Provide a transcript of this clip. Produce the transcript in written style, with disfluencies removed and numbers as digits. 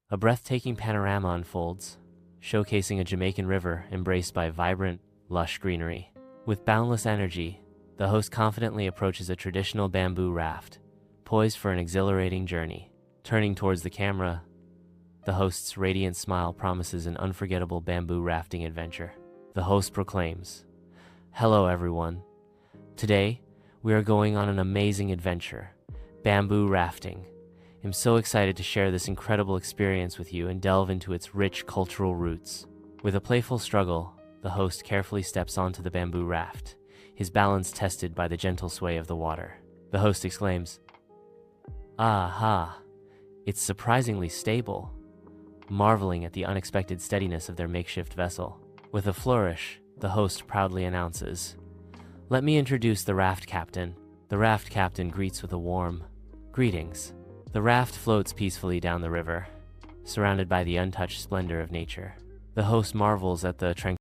A breathtaking panorama unfolds, showcasing a Jamaican river embraced by vibrant, lush greenery. With boundless energy, the host confidently approaches a traditional bamboo raft, poised for an exhilarating journey. Turning towards the camera, the host's radiant smile promises an unforgettable bamboo rafting adventure. The host proclaims, "Hello everyone. Today, we are going on an amazing adventure, bamboo rafting. I'm so excited to share this incredible experience with you and delve into its rich cultural roots." With a playful struggle, the host carefully steps onto the bamboo raft, his balance tested by the gentle sway of the water. The host exclaims, "Aha! It's surprisingly stable," marveling at the unexpected steadiness of their makeshift vessel. With a flourish, the host proudly announces, "Let me introduce the raft captain." The raft captain greets with a warm, "Greetings." The raft floats peacefully down the river, surrounded by the untouched splendor of nature. The host marvels at the tranquility